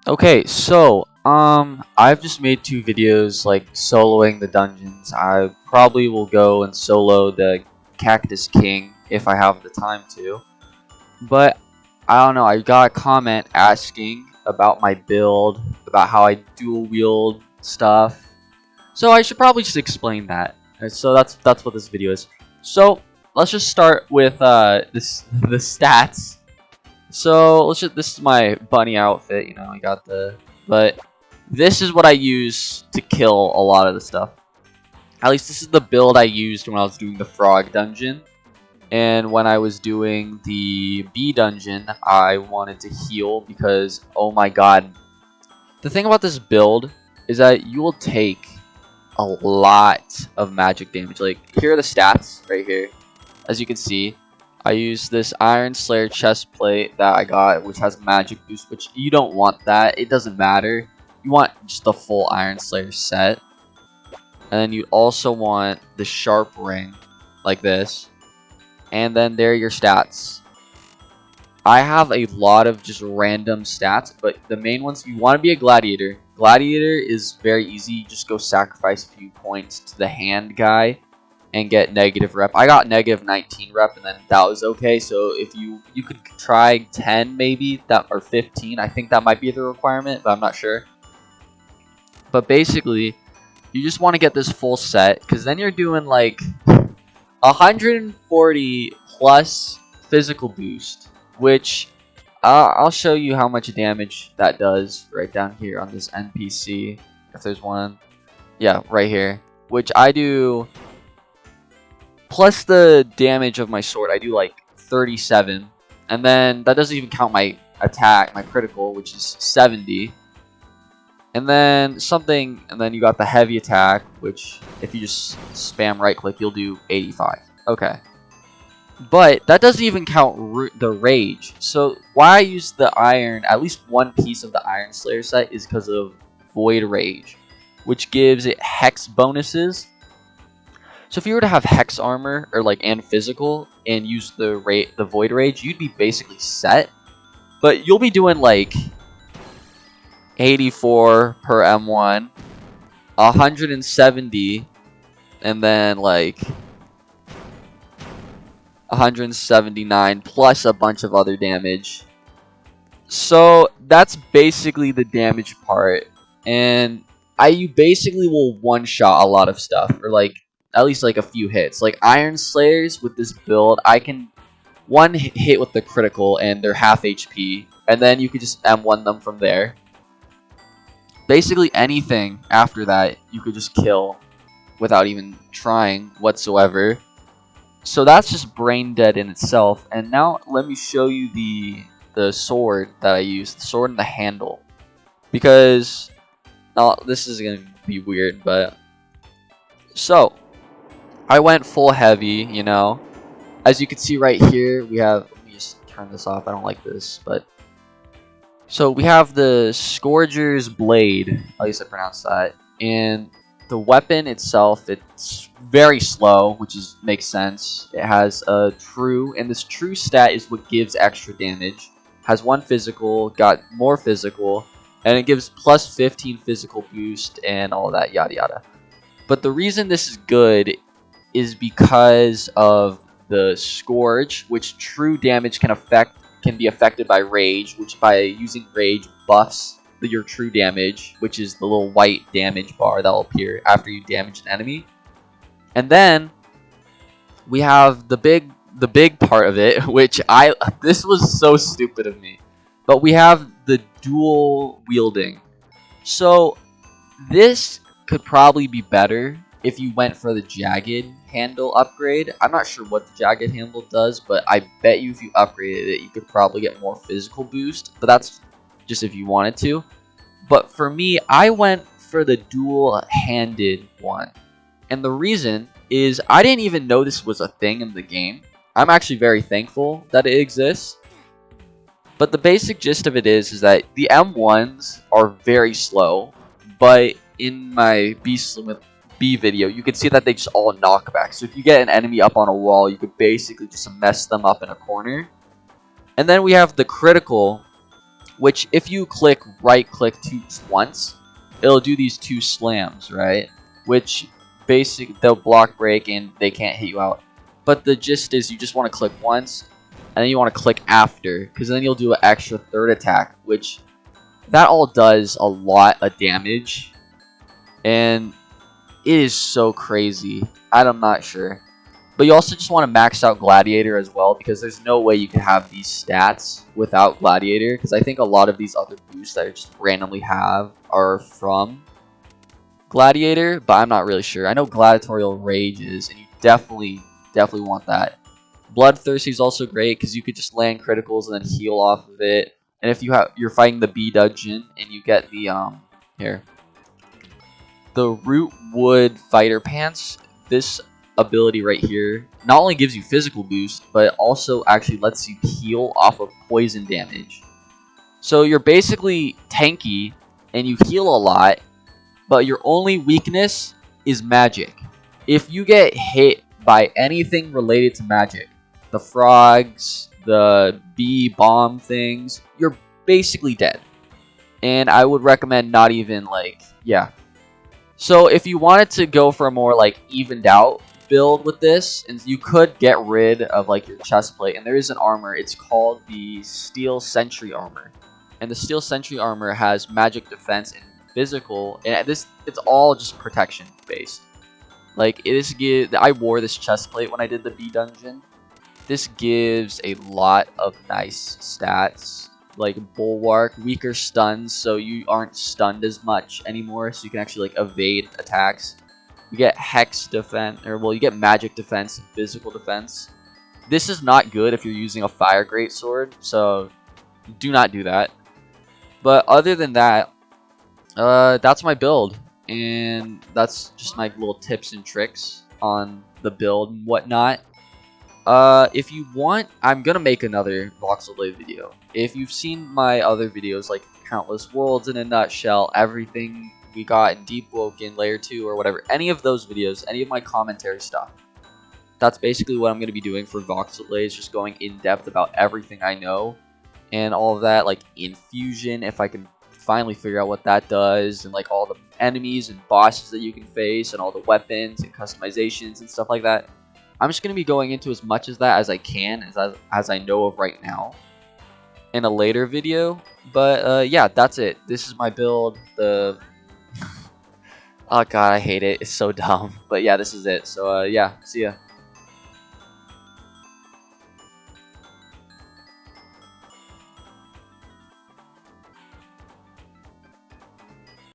Okay, so I've just made 2 videos like soloing the dungeons. I probably will go and solo the Cactus King if I have the time to. But I don't know, I got a comment asking about my build, about how I dual wield stuff. So I should probably just explain that. So that's what this video is. So let's just start with the stats. So this is my bunny outfit, you know, I got but this is what I use to kill a lot of the stuff. At least this is the build I used when I was doing the frog dungeon. And when I was doing the bee dungeon, I wanted to heal because, oh my god. The thing about this build is that you will take a lot of magic damage. Like, here are the stats right here. As you can see, I use this Iron Slayer chest plate that I got, which has magic boost, which you don't want that. It doesn't matter. You want just the full Iron Slayer set. And then you also want the sharp ring, like this. And then there are your stats. I have a lot of just random stats, but the main ones, you want to be a gladiator. Gladiator is very easy. You just go sacrifice a few points to the hand guy and get negative rep. I got negative 19 rep, and then that was okay. So if you could try 10 maybe, that or 15. I think that might be the requirement, but I'm not sure. But basically, you just want to get this full set, because then you're doing like 140 plus physical boost, which I'll show you how much damage that does right down here on this NPC, if there's one. Yeah, right here. Which I do, plus the damage of my sword, I do like 37. And then that doesn't even count my attack, my critical, which is 70. And then you got the heavy attack, which if you just spam right click, you'll do 85. Okay. But that doesn't even count the rage. So why I use the iron, at least one piece of the Iron Slayer set, is because of Void Rage, which gives it hex bonuses. So if you were to have hex armor or and physical and use the Void Rage, you'd be basically set. But you'll be doing like 84 per M1, 170, and then like 179 plus a bunch of other damage. So that's basically the damage part, and you basically will one-shot a lot of stuff, or at least a few hits. Like Iron Slayers with this build, I can one hit with the critical and they're half HP, and then you could just M1 them from there. Basically anything after that you could just kill without even trying whatsoever. So that's just brain dead in itself. And now let me show you the sword that I use, the sword and the handle, because now this is gonna be weird, but so I went full heavy, you know. As you can see right here, we have, let me just turn this off, I don't like this, but so we have the Scourger's Blade, at least I pronounced that, and the weapon itself, it's very slow, which makes sense. It has a true, and this true stat is what gives extra damage. Has 1 physical, got more physical, and it gives plus 15 physical boost and all that, yada yada. But the reason this is good is because of the Scourge, which true damage can be affected by rage, which by using rage buffs your true damage, which is the little white damage bar that will appear after you damage an enemy. And then we have the big part of it, which this was so stupid of me, but we have the dual wielding. So this could probably be better if you went for the jagged handle upgrade. I'm not sure what the jagged handle does, but I bet you if you upgraded it, you could probably get more physical boost, but that's just if you wanted to. But for me, I went for the dual-handed one. And the reason is I didn't even know this was a thing in the game. I'm actually very thankful that it exists. But the basic gist of it is that the M1s are very slow. But in my B video, you can see that they just all knock back. So if you get an enemy up on a wall, you could basically just mess them up in a corner. And then we have the critical, which if you click right click once, it'll do these 2 slams, right? Which they'll block break and they can't hit you out. But the gist is you just want to click once, and then you want to click after, because then you'll do an extra 3rd attack, which that all does a lot of damage, and it is so crazy. I'm not sure. But you also just want to max out Gladiator as well, because there's no way you can have these stats without Gladiator, because I think a lot of these other boosts that I just randomly have are from Gladiator, but I'm not really sure. I know Gladiatorial Rage is, and you definitely want that. Bloodthirsty is also great because you could just land criticals and then heal off of it. And if you're fighting the B dungeon and you get the the Root Wood Fighter Pants, this ability right here not only gives you physical boost, but it also actually lets you heal off of poison damage. So you're basically tanky and you heal a lot, but your only weakness is magic. If you get hit by anything related to magic, the frogs, the bee bomb things, you're basically dead. And I would recommend not even yeah. So if you wanted to go for a more evened out build with this, and you could get rid of your chest plate, and there is an armor, it's called the Steel Sentry Armor. And the Steel Sentry Armor has magic defense and physical, and it's all just protection based. I wore this chest plate when I did the B dungeon. This gives a lot of nice stats, like Bulwark, weaker stuns, so you aren't stunned as much anymore, so you can actually evade attacks. You get Hex defense, you get magic defense and physical defense. This is not good if you're using a Fire Greatsword, so do not do that. But other than that, that's my build, and that's just my little tips and tricks on the build and whatnot. If you want, I'm gonna make another Voxlblade video. If you've seen my other videos, like Countless Worlds in a Nutshell, everything we got in Deep Woken, Layer 2, or whatever, any of those videos, any of my commentary stuff, that's basically what I'm gonna be doing for Voxlblade, just going in depth about everything I know, and all of that, like Infusion, if I can finally figure out what that does, and all the enemies and bosses that you can face, and all the weapons and customizations and stuff like that. I'm just going to be going into as much as that as I can, as I know of right now, in a later video. But yeah, that's it. This is my build. Oh god, I hate it. It's so dumb. But yeah, this is it. So yeah, see ya.